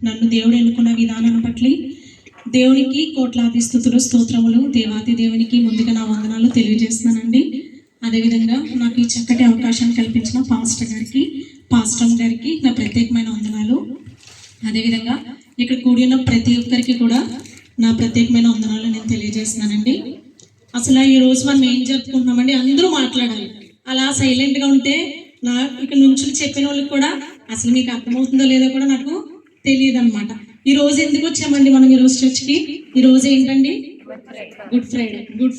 నన్ను దేవుడు ఎన్నుకున్న విధానాన్ని బట్టి దేవునికి కోట్లాది స్తుతులు స్తోత్రములు. దేవాది దేవునికి ముందుగా నా వందనాలు తెలియజేస్తున్నానండి. అదేవిధంగా నాకు ఈ చక్కటి అవకాశాన్ని కల్పించిన పాస్టర్ గారికి నా ప్రత్యేకమైన వందనాలు. అదేవిధంగా ఇక్కడ కూడి ఉన్న ప్రతి ఒక్కరికి కూడా నా ప్రత్యేకమైన వందనాలు నేను తెలియజేస్తున్నానండి. అసలు ఈ రోజు మనం ఏం జరుపుకుంటున్నామండి, అందరూ మాట్లాడాలి. అలా సైలెంట్గా ఉంటే నా ఇక్కడ నుంచి చెప్పిన వాళ్ళకి కూడా అసలు మీకు అర్థమవుతుందో లేదో కూడా నాకు తెలియదు అనమాట. ఈ రోజు ఎందుకు వచ్చామండి మనం ఈరోజు చర్చ్కి? ఈ రోజు ఏంటండి? గుడ్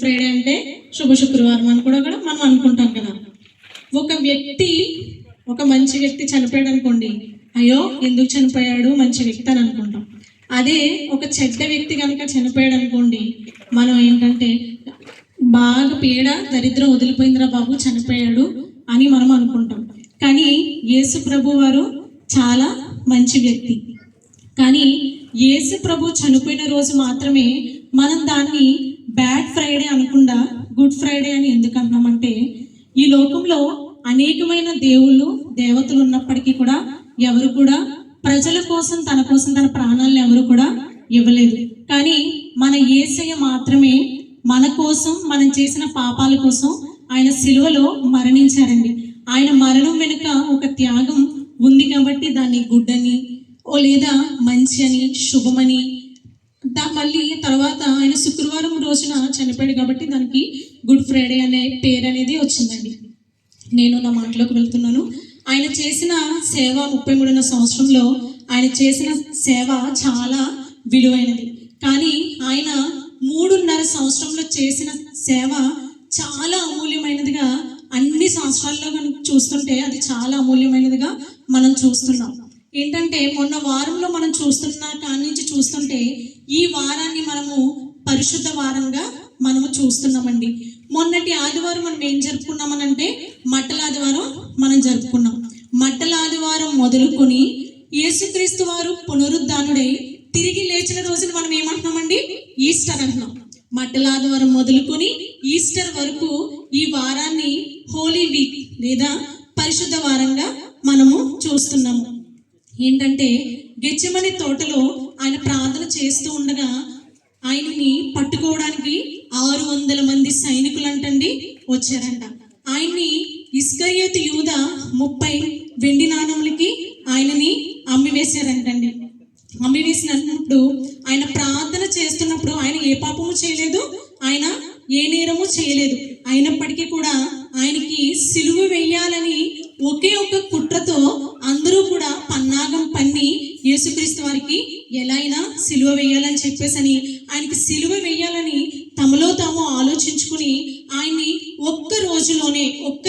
ఫ్రైడే అంటే శుభ శుక్రవారం అని కూడా మనం అనుకుంటాం కదా. ఒక మంచి వ్యక్తి చనిపోయాడు అనుకోండి, అయ్యో ఎందుకు చనిపోయాడు, మంచి వ్యక్తి అని అనుకుంటాం. అదే ఒక చెడ్డ వ్యక్తి కనుక చనిపోయాడు అనుకోండి, మనం ఏంటంటే బాగా పీడ దరిద్రం వదిలిపోయిందిరా బాబు చనిపోయాడు అని మనం అనుకుంటాం. కానీ యేసు ప్రభు వారు చాలా మంచి వ్యక్తి. కానీ యేసు ప్రభు చనిపోయిన రోజు మాత్రమే మనం దాన్ని బ్యాడ్ ఫ్రైడే అనకుండా గుడ్ ఫ్రైడే అని ఎందుకు అంటున్నామంటే, ఈ లోకంలో అనేకమైన దేవుళ్ళు దేవతలు ఉన్నప్పటికీ కూడా ఎవరు కూడా ప్రజల కోసం తన ప్రాణాలను ఎవరు కూడా ఇవ్వలేదు. కానీ మన యేసయ్య మాత్రమే మన కోసం, మనం చేసిన పాపాల కోసం ఆయన సిలువలో మరణించారండి. ఆయన మరణం వెనుక ఒక త్యాగం ఉంది కాబట్టి దాన్ని గుడ్ అని లేదా మంచి అని శుభమని మళ్ళీ తర్వాత ఆయన శుక్రవారం రోజున చనిపోయాడు కాబట్టి దానికి గుడ్ ఫ్రైడే అనే పేరు అనేది వచ్చిందండి. నేను నా మాటలోకి వెళ్తున్నాను. ఆయన చేసిన సేవ 33వ సంవత్సరంలో ఆయన చేసిన సేవ చాలా విలువైనది. కానీ ఆయన 3.5 సంవత్సరంలో చేసిన సేవ చాలా అమూల్యమైనదిగా అన్ని సంవత్సరాల్లో కనుక చూస్తుంటే అది చాలా అమూల్యమైనదిగా మనం చూస్తున్నాం. ఏంటంటే మొన్న వారంలో మనం చూస్తున్న కాడి నుంచి చూస్తుంటే ఈ వారాన్ని మనము పరిశుద్ధ వారంగా మనము చూస్తున్నామండి. మొన్నటి ఆదివారం మనం ఏం జరుపుకున్నామనంటే మట్టల ఆదివారం మనం జరుపుకున్నాం. మట్టల ఆదివారం మొదలుకొని యేసుక్రీస్తు వారు పునరుద్ధానుడై తిరిగి లేచిన రోజున మనం ఏమంటున్నామండి? ఈస్టర్ అంటున్నాం. మట్టల ఆదివారం మొదలుకొని ఈస్టర్ వరకు ఈ వారాన్ని హోలీ వీక్ లేదా పరిశుద్ధ వారంగా మనము చూస్తున్నాము. ఏంటంటే గెత్సెమనే తోటలో ఆయన ప్రార్థన చేస్తూ ఉండగా ఆయన్ని పట్టుకోవడానికి 600 మంది సైనికులు అంటండి వచ్చారంట. ఆయన్ని ఇస్కరియోతు యూదా 30 వెండి నాణములకి ఆయనని అమ్మివేశారంటండి. అమ్మివేసినప్పుడు ఆయన ప్రార్థన చేస్తున్నప్పుడు ఆయన ఏ పాపము చేయలేదు, ఆయన ఏ నేరము చేయలేదు. అయినప్పటికీ కూడా ఆయనకి సిలువ వేయాలని ఒకే ఒక కుట్రతో అందరూ కూడా పన్నాగం పన్ని యేసుక్రీస్తు వారికి ఎలా అయినా సిలువ వేయాలని చెప్పేసని ఆయనకి సిలువ వేయాలని తమలో తాము ఆలోచించుకుని ఆయన్ని ఒక్క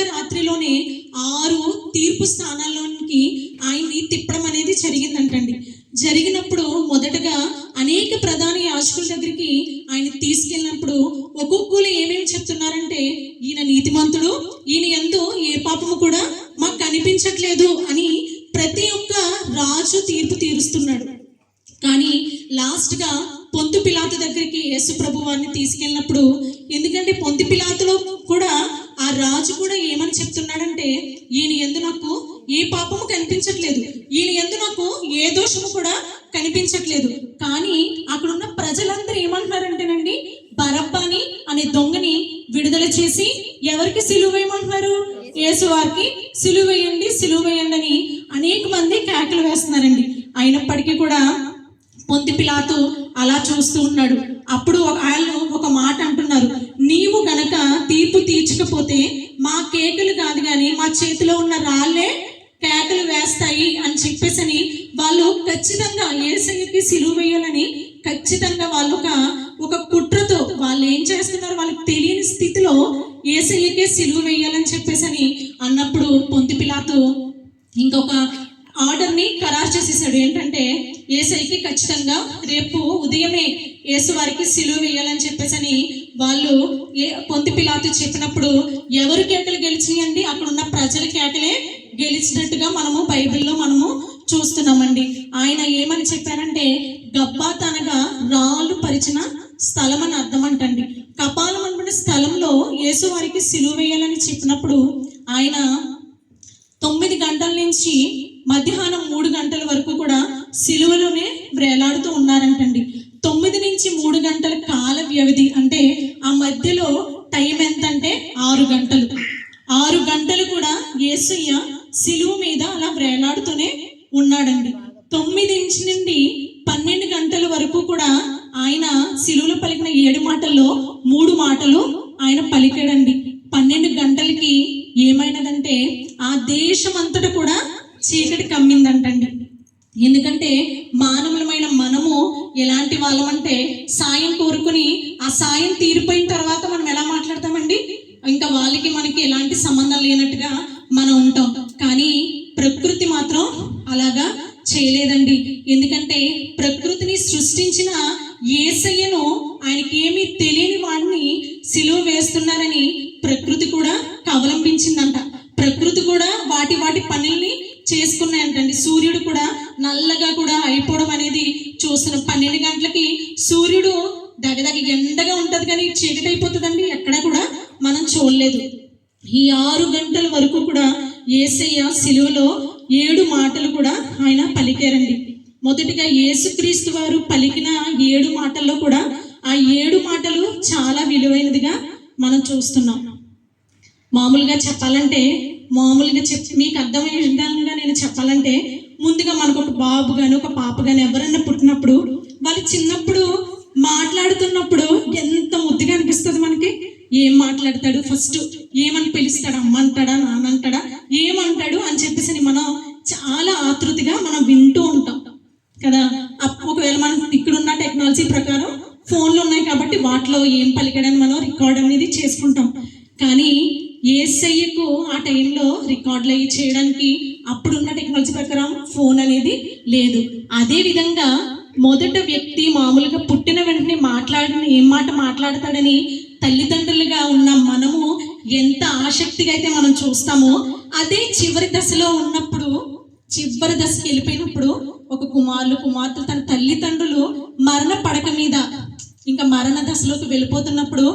రాత్రిలోనే 6 తీర్పు స్థానాల్లోనికి ఆయన్ని తిప్పడం అనేది జరిగిందంటండి. జరిగినప్పుడు మొదటగా అనేక ప్రధాన యాజకుల దగ్గరికి ఆయన తీసుకెళ్ళినప్పుడు ఒక్కొక్కరు ఏమేమి చెప్తున్నారంటే, ఈయన నీతిమంతుడు, ఈయన యందు ఏ పాపము కూడా మాకు కనిపించట్లేదు అని ప్రతి ఒక్క రాజు తీర్పు తీరుస్తున్నాడు. కానీ లాస్ట్గా పొంతు పిలాతు దగ్గరికి యేసు ప్రభు వారిని తీసుకెళ్ళినప్పుడు, ఎందుకంటే పొంతు పిలాతులో కూడా ఆ రాజు కూడా ఏమని చెప్తున్నాడంటే, ఈయన యందు నాకు ఏ పాపము కనిపించట్లేదు, ఈయన యందు నాకు ఏ దోషము కూడా కనిపించట్లేదు. కానీ అక్కడున్న ప్రజలందరూ ఏమంటున్నారంటేనండి, బరబ్బాని అనే దొంగని విడుదల చేసి ఎవరికి సిలువ వేయమంటున్నారు? యేసు వారికి సిలువ వేయండి అని అనేక మంది కేకలు వేస్తున్నారండి. అయినప్పటికీ కూడా పొంతు పిలాతు అలా చూస్తూ ఉన్నాడు. అప్పుడు వాళ్ళు ఒక మాట అంటున్నారు, నీవు గనక తీర్పు తీర్చకపోతే మా కేకలు కాదు కానీ మా చేతిలో ఉన్న రాళ్ళే కేకలు వేస్తాయి అని చెప్పేసని వాళ్ళు ఖచ్చితంగా యేసయ్యకి సిలువ వేయాలని ఖచ్చితంగా వాళ్ళు ఒక కుట్రతో వాళ్ళు ఏం చేస్తున్నారు, వాళ్ళకి తెలియని స్థితిలో యేసయ్యకే సిలువ వేయాలని చెప్పేసని అన్నప్పుడు పొంతు పిలాతు ఇంకొక ఆర్డర్ని ఖరారు చేసేసాడు. ఏంటంటే యేసయ్యకి ఖచ్చితంగా రేపు ఉదయమే యేసు వారికి సిలువ వేయాలని చెప్పేసని వాళ్ళు పొంతు పిలాతు చెప్పినప్పుడు ఎవరు కేకలు గెలిచినాయండి? అక్కడ ఉన్న ప్రజల కేకలే గెలిచినట్టుగా మనము బైబిల్లో మనము చూస్తున్నామండి. ఆయన ఏమని చెప్పారంటే, గబ్బాత్ అనగా రాళ్ళు పరిచిన స్థలం అని అర్థం అంటండి. కపాలం అనుకున్న స్థలంలో యేసు వారికి సిలువ వేయాలని చెప్పినప్పుడు ఆయన 9 గంటల నుంచి మధ్యాహ్నం 3 గంటల వరకు కూడా సిలువలోనే వేలాడుతూ ఉన్నారంటండి. 9 నుంచి 3 గంటల కాల వ్యవధి, అంటే ఆ మధ్యలో టైం ఎంత అంటే 6 గంటలు. 6 గంటలు కూడా యేసయ్య సిలువ మీద అలా వేలాడుతూనే ఉన్నాడండి. 9 నుండి 12 గంటల వరకు కూడా ఆయన సిలువలో పలికిన 7 మాటల్లో 3 మాటలు ఆయన పలికాడండి. 12 గంటలకి ఏమైనదంటే ఆ దేశం అంతటా కూడా చీకటి కమ్మిందంటండి. ఎందుకంటే మానవులమైన మనము ఎలాంటి వాళ్ళమంటే సాయం కోరుకుని ఆ సాయం తీరిపోయిన తర్వాత మనం ఎలా మాట్లాడతామండి, ఇంకా వాళ్ళకి మనకి ఎలాంటి సంబంధం లేనట్టుగా మనం ఉంటాం. కానీ ప్రకృతి మాత్రం అలాగా చేయలేదండి. ఎందుకంటే ప్రకృతిని సృష్టించిన యేసయ్యను ఆయనకి ఏమీ తెలియని వాడిని సిలువ వేస్తున్నారని ప్రకృతి కూడా అవలంబించిందంట. ప్రకృతి కూడా వాటి పనుల్ని చేసుకున్నాయంటండి. సూర్యుడు కూడా నల్లగా కూడా అయిపోవడం అనేది చూస్తున్నాం. 12 గంటలకి సూర్యుడు దగ్గర ఎండగా ఉంటది కానీ చీకటి అయిపోతుందండి, ఎక్కడ కూడా మనం చూడలేదు. ఈ 6 గంటల వరకు కూడా యేసయ్య సిలువలో 7 మాటలు కూడా ఆయన పలికారండి. మొదటిగా యేసుక్రీస్తు వారు పలికిన 7 మాటల్లో కూడా ఆ 7 మాటలు చాలా విలువైనదిగా మనం చూస్తున్నాం. మామూలుగా చెప్పాలంటే, మీకు అర్థమయ్యే విధంగా నేను చెప్పాలంటే, ముందుగా మనకు ఒక బాబు కానీ ఒక పాప కానీ ఎవరన్నా పుట్టినప్పుడు వాళ్ళు చిన్నప్పుడు మాట్లాడుతున్నప్పుడు ఎంత ముద్దుగా అనిపిస్తుంది మనకి. ఏం మాట్లాడతాడు, ఫస్ట్ ఏమని పిలుస్తాడు, అమ్మ అంటాడా నాన్న అంటాడా ఏమంటాడు అని చెప్పేసి మనం చాలా ఆతృతగా మనం వింటూ ఉంటాం కదా. ఒకవేళ మనం ఇక్కడున్న టెక్నాలజీ ప్రకారం ఫోన్లు ఉన్నాయి కాబట్టి వాటిలో ఏం పలికాడని మనం రికార్డ్ అనేది చేసుకుంటాం. కానీ యేసయ్యకు ఆ టైంలో రికార్డులు అయ్యి చేయడానికి అప్పుడున్న టెక్నాలజీ ప్రకారం ఫోన్ అనేది లేదు. అదే విధంగా మొదట వ్యక్తి మామూలుగా పుట్టిన వెంటనే ఏం మాట మాట్లాడతాడని తల్లిదండ్రులుగా ఉన్న మనము ఎంత ఆసక్తిగా అయితే మనం చూస్తామో, అదే చివరి దశలో ఉన్నప్పుడు, చివరి దశకి వెళ్ళిపోయినప్పుడు ఒక కుమార్తెలు తన తల్లిదండ్రులు మరణ పడక మీద ఇంకా మరణ దశలోకి వెళ్ళిపోతున్నప్పుడు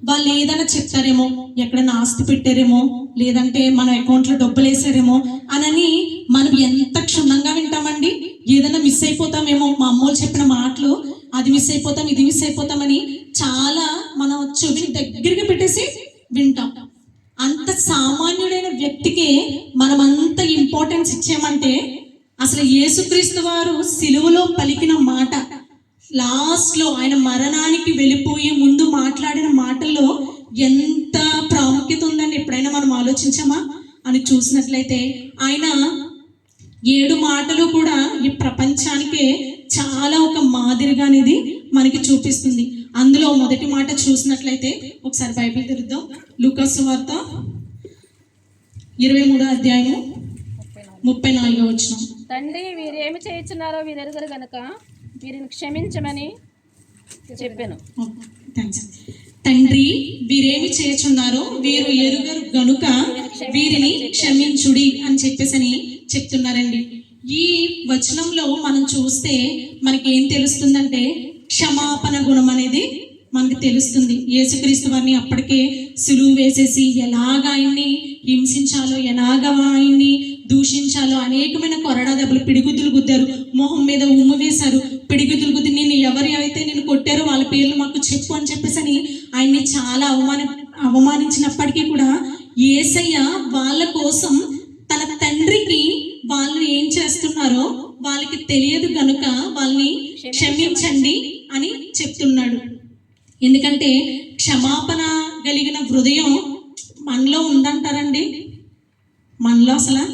వాళ్ళు ఏదైనా చెప్తారేమో, ఎక్కడైనా ఆస్తి పెట్టారేమో, లేదంటే మన అకౌంట్లో డబ్బులు వేసారేమో అని మనం ఎంత క్షుణ్ణంగా వింటామండి. ఏదైనా మిస్ అయిపోతామేమో, మా అమ్మోళ్ళు చెప్పిన మాటలు అది మిస్ అయిపోతాం ఇది మిస్ అయిపోతామని చాలా మనం చెవిని దగ్గరికి పెట్టేసి వింటాం. అంత సామాన్యుడైన వ్యక్తికి మనం అంత ఇంపార్టెన్స్ ఇచ్చామంటే, అసలు యేసుక్రీస్తు వారు సిలువలో పలికిన మాట, లాస్ట్లో ఆయన మరణానికి వెళ్ళిపోయే ముందు మాట్లాడిన మాటల్లో ఎంత ప్రాముఖ్యత ఉందని ఎప్పుడైనా మనం ఆలోచించామా అని చూసినట్లయితే, ఆయన 7 మాటలు కూడా ఈ ప్రపంచానికే చాలా ఒక మాదిరిగా అనేది మనకి చూపిస్తుంది. అందులో మొదటి మాట చూసినట్లయితే ఒకసారి బైబిల్ తెరుద్దాం. లూకా సువార్త 23వ అధ్యాయము 34వ వచనం. తండ్రి వీరేమి చేయుచున్నారో వీరెరుగరు గనుక వీరిని క్షమించమని చెప్పాను. తండ్రి వీరేమి చేయుచున్నారో వీరు ఎరుగరు గనుక వీరిని క్షమించుడి అని చెప్పేసి చెప్తున్నారండి. ఈ వచనంలో మనం చూస్తే మనకి ఏం తెలుస్తుందంటే, క్షమాపణ గుణం అనేది మనకు తెలుస్తుంది. యేసుక్రీస్తు వారిని అప్పటికే సులువు వేసేసి ఎలాగ ఆయన్ని హింసించాలో, ఎలాగ ఆయన్ని దూషించాలో అనేకమైన కొరడా దెబ్బలు, పిడిగుద్దులు గుద్దారు, మొహం మీద ఉమ్ము వేశారు, పిడిగుద్దులు గుద్ది నేను ఎవరి అయితే నేను కొట్టారో వాళ్ళ పేర్లు మాకు చెప్పు అని చెప్పేసి ఆయన్ని చాలా అవమానించినప్పటికీ కూడా యేసయ్య వాళ్ళ కోసం తన తండ్రికి వాళ్ళు ఏం చేస్తున్నారో వాళ్ళకి తెలియదు కనుక వాళ్ళని క్షమించండి అని చెప్తున్నాడు. ఎందుకంటే క్షమాపణ కలిగిన హృదయం మనలో ఉందంటారండి. మనలో అసలు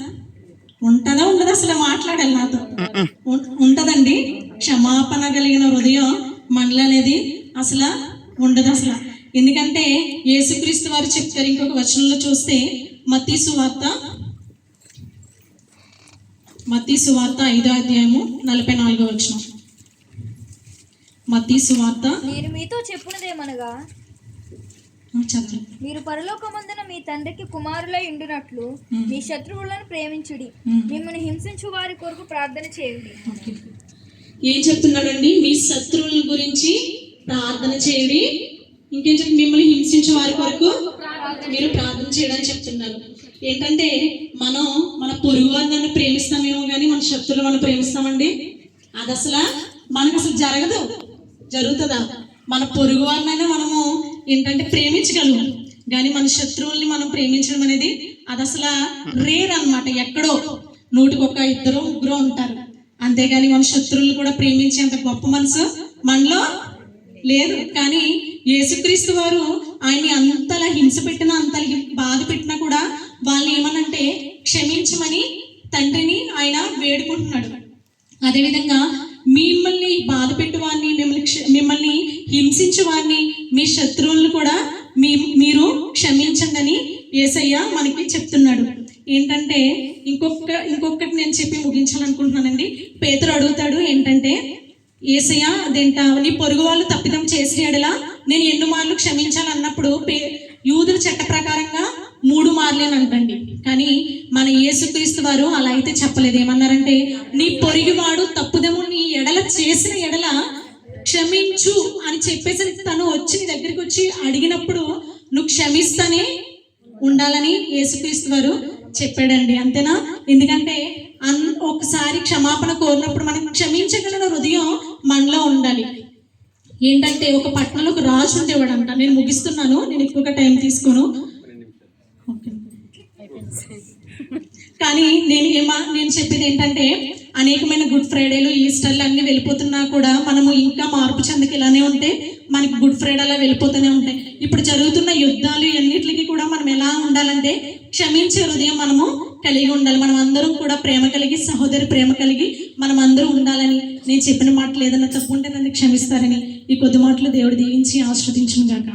ఉంటుందా ఉండదు, అసలు మాట్లాడాలి నాతో ఉంటుందండి. క్షమాపణ కలిగిన హృదయం మనలో అనేది అసలు ఉండదు అసలు. ఎందుకంటే యేసుక్రీస్తు వారు చెప్తారు ఇంకొక వచనంలో చూస్తే, మత్తయి సువార్త 5వ అధ్యాయము 44వ వచనం. మత్తయి సువార్త. నేను మీతో చెప్పునదేమనగా, మీరు పరలోకమందున మీ తండ్రికి కుమారులై ఉండునట్లు మీ శత్రువులను ప్రేమించుడి, మిమ్మల్ని హింసించు వారి కొరకు ప్రార్థన చేయండి. ఏం చెప్తున్నాడండి? మీ శత్రువుల గురించి ప్రార్థన చేయండి. ఇంకేం చెప్పి, మిమ్మల్ని హింసించే వారి కొరకు మీరు ప్రార్థన చేయడానికి చెప్తున్నారు. ఏంటంటే మనం మన పొరుగు వారిని ప్రేమిస్తామేమో కానీ మన శత్రువులు మనం ప్రేమిస్తామండి అది అసలు మనకు అసలు జరగదు. జరుగుతుందా? మన పొరుగు వారినైనా మనము ఏంటంటే ప్రేమించగలం, కానీ మన శత్రువుల్ని మనం ప్రేమించడం అనేది అది అసలు రేర్ అన్నమాట. ఎక్కడో 100కి 2 3 ఉంటారు, అంతేగాని మన శత్రువులు కూడా ప్రేమించేంత గొప్ప మనసు మనలో లేదు. కానీ యేసుక్రీస్తు వారు ఆయన్ని అంతలా హింస పెట్టినా, అంతలా బాధ పెట్టినా కూడా వాళ్ళని ఏమనంటే క్షమించమని తండ్రిని ఆయన వేడుకుంటున్నాడు. అదేవిధంగా మిమ్మల్ని బాధ పెట్టు వారిని, మిమ్మల్ని హింసించు వారిని, మీ శత్రువులను కూడా మీరు క్షమించండి అని యేసయ్య మనకి చెప్తున్నాడు. ఏంటంటే ఇంకొకటి నేను చెప్పి ముగించాలనుకుంటున్నానండి. పేతురు అడుగుతాడు ఏంటంటే, యేసయ్య అదేంట నీ పొరుగు వాళ్ళు తప్పిదం చేసిన ఎడలా నేను 8 మార్లు క్షమించాలన్నప్పుడు యూదుల చట్ట ప్రకారంగా 3 మార్లేనంటండి. కానీ మన యేసుక్రీస్తు వారు అలా అయితే చెప్పలేదు. ఏమన్నారంటే, నీ పొరుగువాడు తప్పుదము నీ ఎడల చేసిన ఎడల క్షమించు అని చెప్పేసి తను వచ్చి నీ దగ్గరికి వచ్చి అడిగినప్పుడు నువ్వు క్షమిస్తానే ఉండాలని యేసుక్రీస్తు వారు చెప్పాడండి. అంతేనా? ఎందుకంటే ఒకసారి క్షమాపణ కోరినప్పుడు మనం క్షమించగలిగిన హృదయం మనలో ఉండాలి. ఏంటంటే ఒక పట్టణంలో ఒక రాజు ఉండేవాడంట. నేను ముగిస్తున్నాను, నేను ఎక్కువగా టైం తీసుకోను. కానీ నేను చెప్పేది ఏంటంటే, అనేకమైన గుడ్ ఫ్రైడేలు, ఈస్టర్లు అన్నీ వెళ్ళిపోతున్నా కూడా మనము ఇంకా మార్పు చెందకి ఇలానే ఉంటే మనకి గుడ్ ఫ్రైడే అలా వెళ్ళిపోతూనే ఉంటాయి. ఇప్పుడు జరుగుతున్న యుద్ధాలు అన్నిటికీ కూడా మనం ఎలా ఉండాలంటే క్షమించే హృదయం మనము కలిగి ఉండాలి. మనం అందరం కూడా ప్రేమ కలిగి, సహోదరి ప్రేమ కలిగి మనం అందరూ ఉండాలని, నేను చెప్పిన మాటలు ఏదైనా తప్పు ఉంటే నన్ను క్షమిస్తారని ఈ కొద్ది మాటలు దేవుడు దీవించి ఆశీర్వదించును గాక.